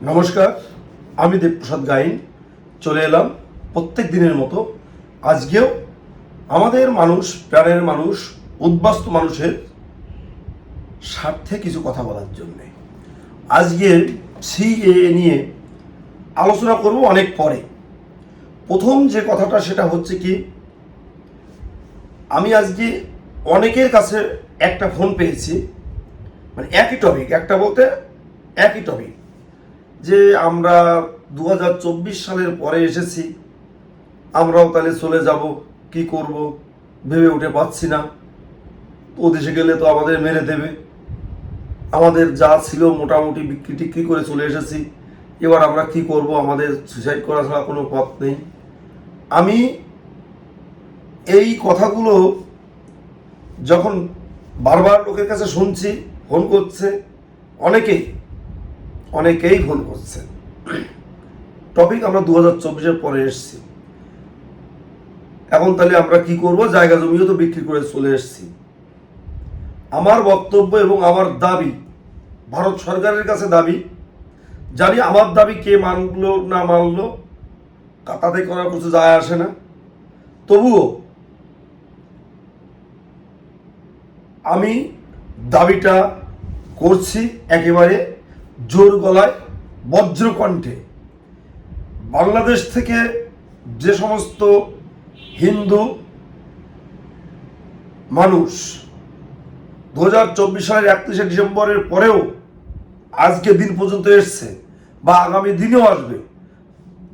নমস্কার, আমি দেবপ্রসাদ গাইন চলে এলাম প্রত্যেক দিনের মতো। আজকেও আমাদের মানুষ, প্রাণের মানুষ, উদ্বাস্তু মানুষের স্বার্থে কিছু কথা বলার জন্যে। আজকে সিএএ নিয়ে আলোচনা করব অনেক পরে। প্রথম যে কথাটা সেটা হচ্ছে কি, আমি আজকে অনেকের কাছে একটা ফোন পেয়েছি, মানে একই টপিক, একটা বলতে একই টপিক, যে আমরা 2024 সালের পরে এসেছি, আমরাও তাহলে চলে যাব, কি করব ভেবে উঠে পাচ্ছি না। ও দেশে গেলে তো আমাদের মেরে দেবে, আমাদের যা ছিল মোটামুটি বিক্রি টিক্রি করে চলে এসেছি, এবার আমরা কি করব, আমাদের সুইসাইড করা ছাড়া কোনো পথ নেই। আমি এই কথাগুলো যখন বারবার লোকের কাছে শুনছি, ফোন করছে অনেকেই ফোন করছে। টপিক আমরা 2024-এর পরে এসেছি, এখন তাহলে আমরা কি করব, জায়গা জমিও তো বিক্রি করে চলে এসেছি। আমার বক্তব্য এবং আমার দাবি, ভারত সরকারের কাছে দাবি, জানি আমার দাবি কে মানলো না মানলো তাতে করার কিছু যায় আসে না, তবুও আমি দাবিটা করছি একেবারে জোর গলায়, বজ্রকণ্ঠে। বাংলাদেশ থেকে যে সমস্ত হিন্দু মানুষ 2024 সালের 31শে ডিসেম্বরের পরেও আজকে দিন পর্যন্ত এসছে বা আগামী দিনেও আসবে,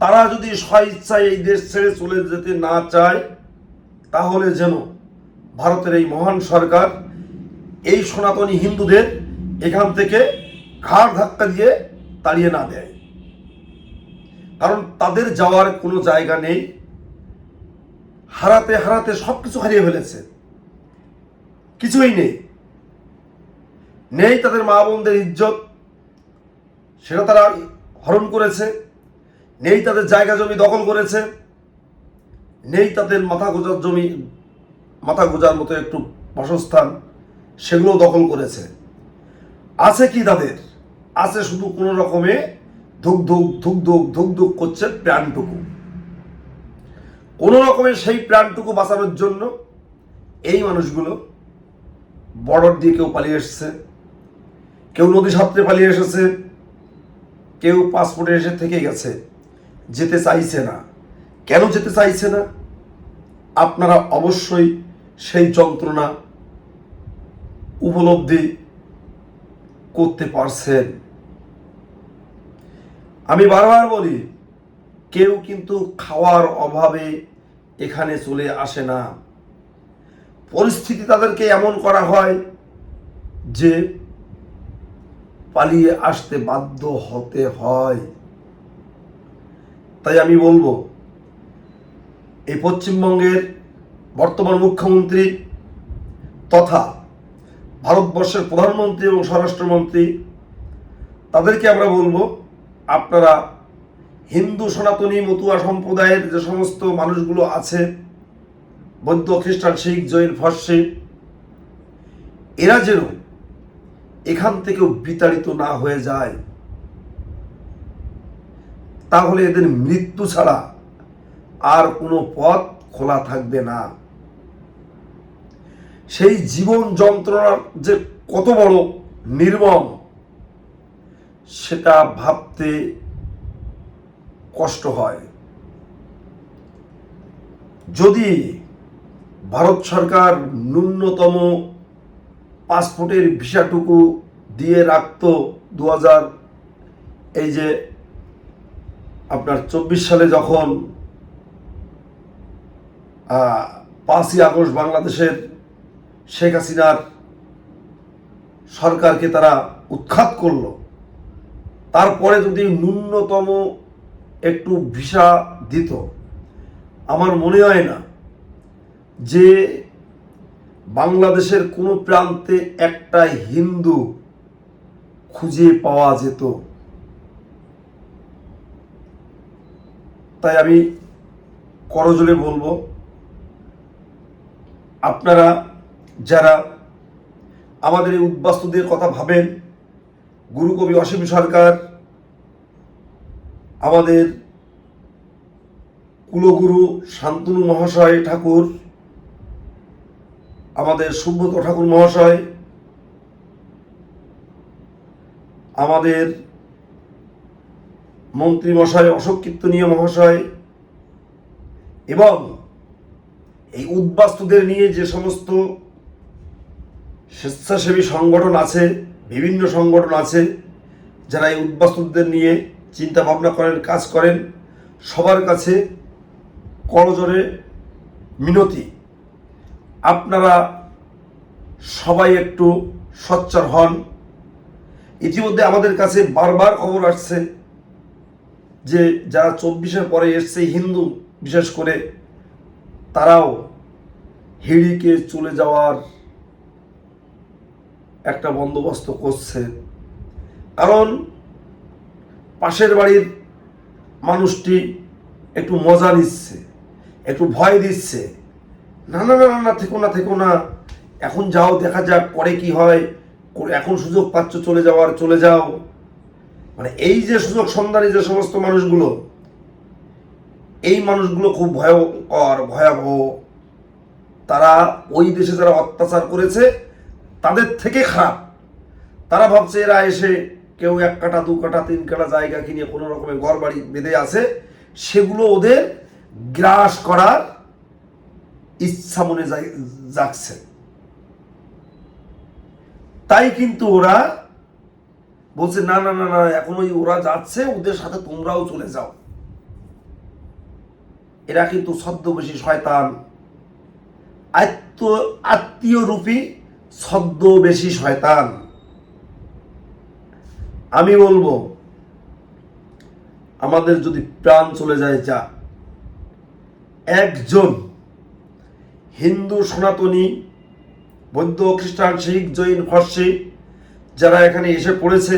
তারা যদি স্বইচ্ছায় এই দেশ ছেড়ে চলে যেতে না চায়, তাহলে যেন ভারতের এই মহান সরকার এই সনাতনী হিন্দুদের এখান থেকে ঘাড় ধাক্কা দিয়ে তাড়িয়ে না দেয়। কারণ তাদের যাওয়ার কোনো জায়গা নেই, হারাতে হারাতে সব কিছু হারিয়ে ফেলেছে, কিছুই নেই তাদের মা বোনদের ইজ্জত, সেটা তারা হরণ করেছে, নেই তাদের জায়গা জমি দখল করেছে, নেই তাদের মাথা গোজার মতো একটু বাসস্থান, সেগুলো দখল করেছে। আছে কি তাদের? আছে শুধু কোনো রকমে ধুক ধুক করছে প্রাণটুকু। কোনো রকমে সেই প্রাণটুকু বাঁচানোর জন্য এই মানুষগুলো বর্ডার দিয়ে কেউ পালিয়ে এসেছে, কেউ নদী সাঁতরে পালিয়ে এসেছে, কেউ পাসপোর্টে এসে থেকে গেছে, যেতে চাইছে না। কেন যেতে চাইছে না? আপনারা অবশ্যই সেই যন্ত্রণা উপলব্ধি করতে পারছেন। আমি বারবার বলি, কেউ কিন্তু খাওয়ার অভাবে এখানে চলে আসে না। পরিস্থিতি তাদেরকে এমন করা হয় যে পালিয়ে আসতে বাধ্য হতে হয়। তাই আমি বলবো, এই পশ্চিমবঙ্গের বর্তমান মুখ্যমন্ত্রী তথা ভারতবর্ষের প্রধানমন্ত্রী এবং স্বরাষ্ট্রমন্ত্রী, তাদেরকে আমরা বলবো, আপনারা হিন্দু সনাতনী মতুয়া সম্প্রদায়ের যে সমস্ত মানুষগুলো আছে, বৌদ্ধ খ্রিস্টান শিখ জৈন ফার্সি, এরা যেন এখান থেকেও বিতাড়িত না হয়ে যায়, তাহলে এদের মৃত্যু ছাড়া আর কোনো পথ খোলা থাকবে না। সেই জীবন যন্ত্রণার যে কত বড় নির্মম, সেটা ভাবতে কষ্ট হয়। যদি ভারত সরকার ন্যূনতম পাসপোর্টের ভিসাটুকু দিয়ে রাখতো, 2024 সালে যখন 5ই আগস্ট বাংলাদেশের শেখ হাসিনার সরকারকে তারা উৎখাত করলো, তারপরে যদি ন্যূনতম একটু ভিসা দিত, আমার মনে হয় না যে বাংলাদেশের কোনো প্রান্তে একটা হিন্দু খুঁজে পাওয়া যেত। তাই আমি করজোরে বলবো, আপনারা যারা আমাদের এই উদ্বাস্তুদের কথা ভাবেন, গুরুকবি অসীম সরকার, আমাদের কুলগুরু শান্তনু মহাশয় ঠাকুর, আমাদের সুব্রত ঠাকুর মহাশয়, আমাদের মন্ত্রী মশাই অশোক কীর্তনীয় মহাশয় এবং এই উদ্বাস্তুদের নিয়ে যে সমস্ত স্বেচ্ছাসেবী সংগঠন আছে, বিভিন্ন সংগঠন আছে যারা এই উদ্বাস্তুদের নিয়ে চিন্তা ভাবনা করেন, কাজ করেন, সবার কাছে করজোড়ে মিনতি, আপনারা সবাই একটু সোচ্চার হন। ইতিমধ্যে আমাদের কাছে বারবার খবর আসছে যে যারা 24-এর পরে এসছে হিন্দু বিশেষ করে, তারাও হিড়িকে চলে যাওয়ার একটা বন্দোবস্ত করছে। কারণ পাশের বাড়ির মানুষটি একটু মজা নিচ্ছে, একটু ভয় দিচ্ছে, না না না না থেকো না, থেকো না, এখন যাও, দেখা যাক পরে কি হয়, এখন সুযোগ পাচ্ছ চলে যাওয়ার, চলে যাও। মানে এই যে সুযোগ সন্ধানী যে সমস্ত মানুষগুলো, এই মানুষগুলো খুব ভয়ঙ্কর, ভয়াবহ। তারা ওই দেশে যারা অত্যাচার করেছে তাদের থেকে খারাপ। তারা ভাবছে এরা এসে কেউ 1 কাঠা 2 কাঠা 3 কাঠা জায়গা কিনে কোনো রকমের ঘর বাড়ি বেঁধে আছে, সেগুলো ওদের গ্রাস করার ইচ্ছা মনে জাগছে। তাই কিন্তু ওরা বলছে না না না না, এখন ওই ওরা যাচ্ছে, ওদের সাথে তোমরাও চলে যাও। এরা কিন্তু ছদ্মবেশী শয়তান, আত্মীয় রূপী ছদ্মবেশী শয়তান। আমি বলবো আমাদের যদি প্রাণ চলে যায়, যা একজন হিন্দু সনাতনী বৌদ্ধ খ্রিস্টান শিখ জৈন ফার্সি যারা এখানে এসে পড়েছে,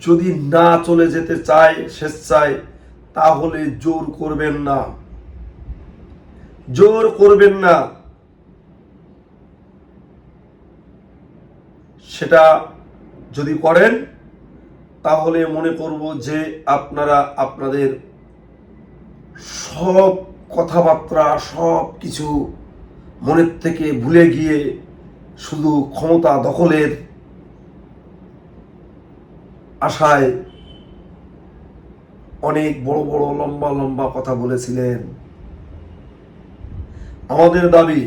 যদি না চলে যেতে চায় স্বেচ্ছায়, তাহলে জোর করবেন না, জোর করবেন না। সেটা যদি করেন তাহলে মনে করব যে আপনারা আপনাদের সব কথাবার্তা সব কিছু মনের থেকে ভুলে গিয়ে শুধু ক্ষমতা দখলের আশায় অনেক বড় বড় লম্বা লম্বা কথা বলেছিলেন। আমাদের দাবি,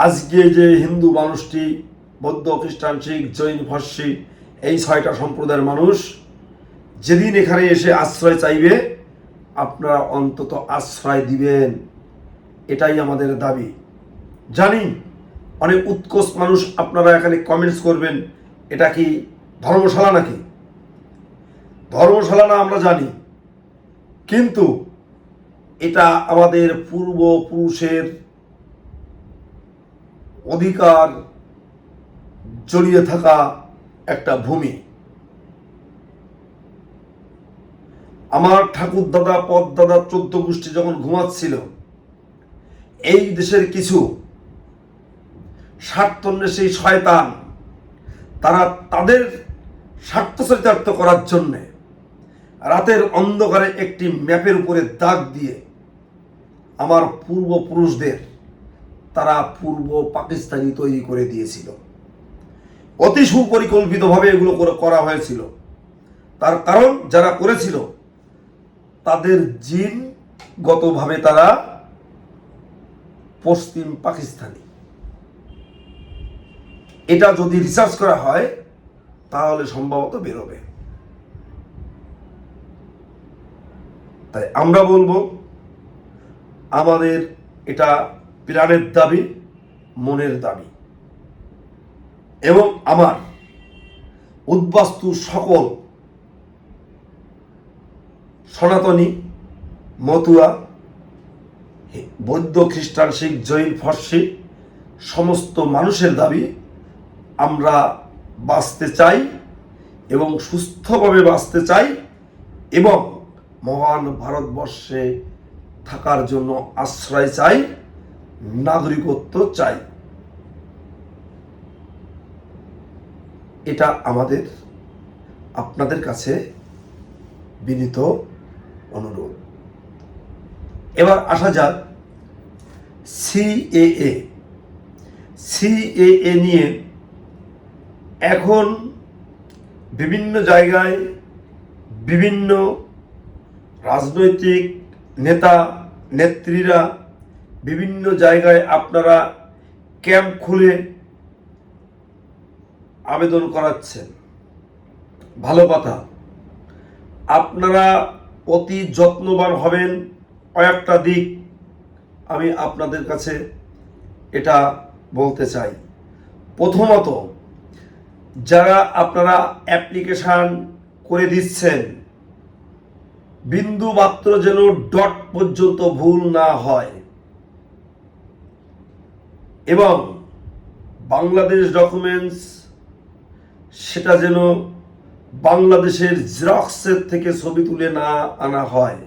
আজকে যে হিন্দু মানুষটি, বৌদ্ধ খ্রিস্টান শিখ জৈন ফার্সি এই 6টা সম্প্রদায়ের মানুষ যেদিন এখানে এসে আশ্রয় চাইবে, আপনারা অন্তত আশ্রয় দিবেন, এটাই আমাদের দাবি। জানি অনেক উৎকোচ মানুষ আপনারা এখানে কমেন্টস করবেন, এটা কি ধর্মশালা নাকি? ধর্মশালা না আমরা জানি, কিন্তু এটা আমাদের পূর্বপুরুষের অধিকার জড়িয়ে থাকা একটা ভূমি। আমার ঠাকুর দাদা পদ দাদা 14 গোষ্ঠী যখন ঘুমাচ্ছিল, এই দেশের কিছু স্বার্থন্বেষী শয়তান, তারা তাদের স্বার্থ চরিতার্থ করার জন্যে রাতের অন্ধকারে একটি ম্যাপের উপরে দাগ দিয়ে আমার পূর্বপুরুষদের তারা পূর্ব পাকিস্তানি তৈরি করে দিয়েছিল। অতি সুপরিকল্পিতভাবে এগুলো করা হয়েছিল। তার কারণ যারা করেছিল তাদের জিনগতভাবে তারা পশ্চিম পাকিস্তানি। এটা যদি রিসার্চ করা হয় তাহলে সম্ভবত বেরোবে। তাই আমরা বলবো আমাদের এটা প্রাণের দাবি, মনের দাবি, এবং আমার উদ্বাস্তু সকল সনাতনী মতুয়া বৌদ্ধ খ্রিস্টান শিখ জৈন ফার্সি সমস্ত মানুষের দাবি, আমরা বাঁচতে চাই এবং সুস্থভাবে বাঁচতে চাই এবং মহান ভারতবর্ষে থাকার জন্য আশ্রয় চাই, নাগরিকত্ব চাই। এটা আমাদের আপনাদের কাছে বিনীত অনুরোধ। এবার আসা যাক সিএএ। সিএএ নিয়ে এখন বিভিন্ন জায়গায় বিভিন্ন রাজনৈতিক নেতা নেত্রীরা বিভিন্ন জায়গায় আপনারা ক্যাম্প খুলে আবেদন করাচ্ছেন, ভালো কথা। আপনারা অতি যত্নবান হবেন। কয়েকটা দিক আমি আপনাদের কাছে এটা বলতে চাই। প্রথমত, যারা আপনারা অ্যাপ্লিকেশন করে দিচ্ছেন, বিন্দু মাত্র যেন ডট পর্যন্ত ভুল না হয়, এবং বাংলাদেশ ডকুমেন্টস সেটা যেন বাংলাদেশের জেরক্সের থেকে ছবি তুলে না আনা হয়।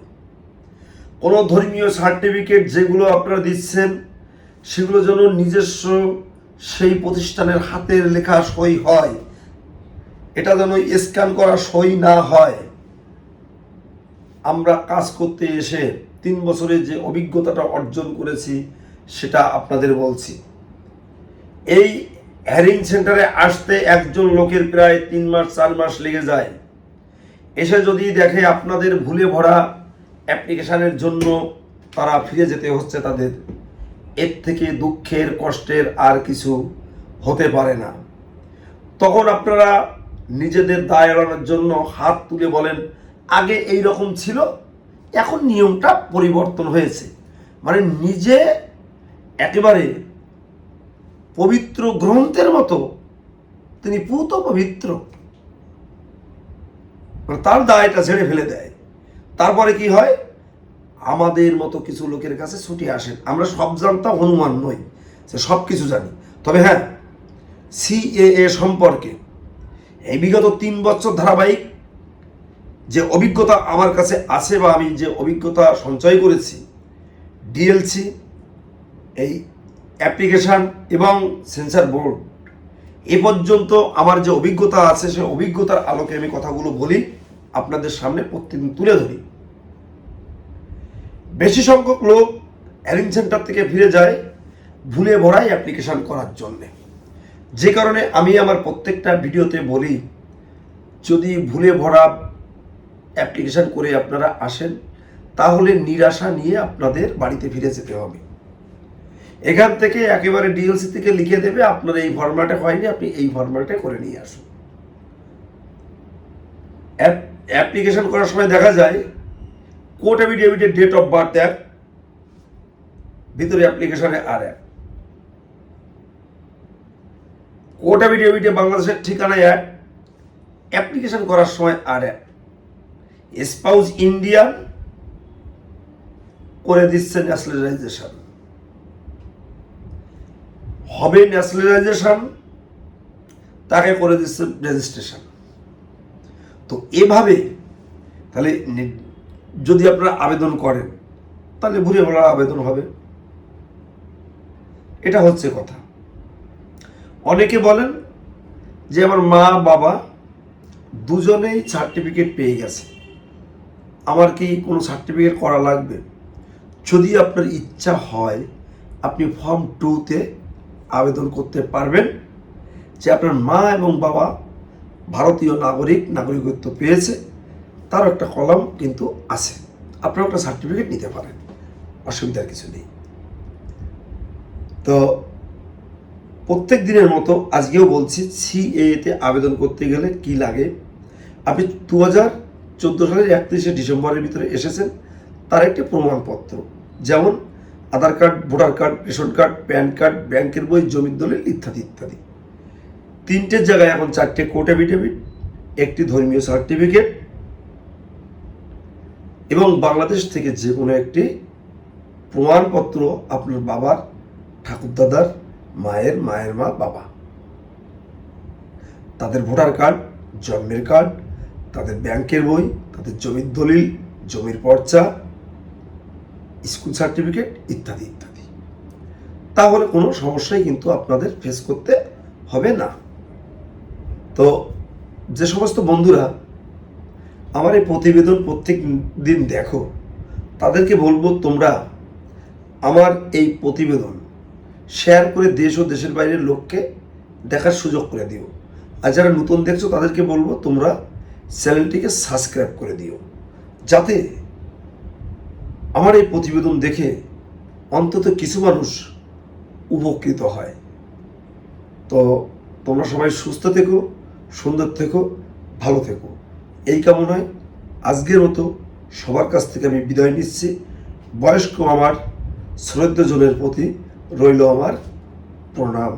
কোনো ধর্মীয় সার্টিফিকেট যেগুলো আপনারা দিচ্ছেন সেগুলো যেন নিজস্ব সেই প্রতিষ্ঠানের হাতের লেখা সই হয়, এটা যেন স্ক্যান করা সই না হয়। আমরা কাজ করতে এসে 3 বছরে যে অভিজ্ঞতাটা অর্জন করেছি সেটা আপনাদের বলছি। এই হেয়ারিং সেন্টারে আসতে একজন লোকের প্রায় 3 মাস 4 মাস লেগে যায়। এসে যদি দেখে আপনাদের ভুলে ভরা অ্যাপ্লিকেশনের জন্য তারা ফিরে যেতে হচ্ছে তাদের, এর থেকে দুঃখের কষ্টের আর কিছু হতে পারে না। তখন আপনারা নিজেদের দায় এড়ানোর জন্য হাত তুলে বলেন, আগে এই রকম ছিল, এখন নিয়মটা পরিবর্তন হয়েছে। মানে নিজে একেবারে পবিত্র গ্রন্থের মতো তিনি পুত পবিত্র, মানে তার দায়টা ছেড়ে ফেলে দেয়। তারপরে কি হয়, আমাদের মতো কিছু লোকের কাছে ছুটে আসেন। আমরা সব জানতাম, হনুমান নই, সে সব কিছু জানি। তবে হ্যাঁ, সিএএ সম্পর্কে এই বিগত 3 বছর ধারাবাহিক যে অভিজ্ঞতা আমার কাছে আছে, বা আমি যে অভিজ্ঞতা সঞ্চয় করেছি, ডিএলসি, এই অ্যাপ্লিকেশান এবং সেন্সর বোর্ড, এ পর্যন্ত আমার যে অভিজ্ঞতা আছে, সেই অভিজ্ঞতার আলোকে আমি কথাগুলো বলি, আপনাদের সামনে প্রতিদিন তুলে ধরি। বেশি সংখ্যক লোক হেয়ারিং সেন্টার থেকে ফিরে যায় ভুলে ভরাই অ্যাপ্লিকেশান করার জন্যে। যে কারণে আমি আমার প্রত্যেকটা ভিডিওতে বলি, যদি ভুলে ভরা অ্যাপ্লিকেশান করে আপনারা আসেন, তাহলে নিরাশা নিয়ে আপনাদের বাড়িতে ফিরে যেতে হবে। এখান থেকে একেবারে ডিএলসি থেকে লিখে দেবে আপনার এই ফরম্যাটে হয়নি, আপনি এই ফরম্যাটে করে নিয়ে আসুন। অ্যাপ্লিকেশন করার সময় দেখা যায় কোর্ট এফিডেভিটের ডেট অফ বার্থ এক, ভিতরে অ্যাপ্লিকেশনে আর এক, কোর্ট এফিডেভিটে বাংলাদেশের ঠিকানায় এক, অ্যাপ্লিকেশন করার সময় আর এক। স্পাউস ইন্ডিয়ান করে দিচ্ছে ন্যাশনালাইজেশন, হবে ন্যাশনালাইজেশন, তাকে করে দিচ্ছে রেজিস্ট্রেশন। তো এভাবে তাহলে যদি আপনারা আবেদন করেন, তাহলে ভুলে ভরা আবেদন হবে। এটা হচ্ছে কথা। অনেকে বলেন যে আমার মা বাবা দুজনেই সার্টিফিকেট পেয়ে গেছে, আমার কি কোনো সার্টিফিকেট করা লাগবে? যদি আপনার ইচ্ছা হয়, আপনি ফর্ম 2-তে আবেদন করতে পারবেন যে আপনার মা এবং বাবা ভারতীয় নাগরিকত্ব পেয়েছে, তার একটা কলাম কিন্তু আছে, আপনারা একটা সার্টিফিকেট নিতে পারেন, অসুবিধার কিছু নেই। তো প্রত্যেক দিনের মতো আজকেও বলছি, সিএএতে আবেদন করতে গেলে কি লাগে। আপনি 2014 সালের 31শে ডিসেম্বরের ভিতরে এসেছেন, তার একটি প্রমাণপত্র, যেমন Aadhaar card, voter card, ration card, pan card, ব্যাংকের বই, জমির দলিল ইত্যাদি ইত্যাদি। 3টের জায়গায় এখন 4টে কোর্ট এফিডেভিট, একটি ধর্মীয় সার্টিফিকেট, এবং বাংলাদেশ থেকে যে কোনো একটি প্রমাণপত্র, আপনার বাবার, ঠাকুরদাদার, মায়ের মা, বাবা, তাদের ভোটার কার্ড, জন্মের কার্ড, তাদের ব্যাংকের বই, তাদের জমির দলিল, জমির পর্চা, স্কুল সার্টিফিকেট ইত্যাদি ইত্যাদি। তাহলে কোনো সমস্যাই কিন্তু আপনাদের ফেস করতে হবে না। তো যে সমস্ত বন্ধুরা আমার এই প্রতিবেদন প্রত্যেক দিন দেখো, তাদেরকে বলবো তোমরা আমার এই প্রতিবেদন শেয়ার করে দেশ ও দেশের বাইরের লোককে দেখার সুযোগ করে দিও। আর যারা নতুন দেখছো তাদেরকে বলবো তোমরা চ্যানেলটিকে সাবস্ক্রাইব করে দিও, যাতে আমার এই প্রতিবেদন দেখে অন্তত কিছু মানুষ উপকৃত হয়। তো তোমরা সবাই সুস্থ থেকো, সুন্দর থেকো, ভালো থেকো, এই কামনায় আজকের মতো সবার কাছ থেকে আমি বিদায় নিচ্ছি। বয়স্ক আমার শ্রদ্ধেয়জনের প্রতি রইল আমার প্রণাম।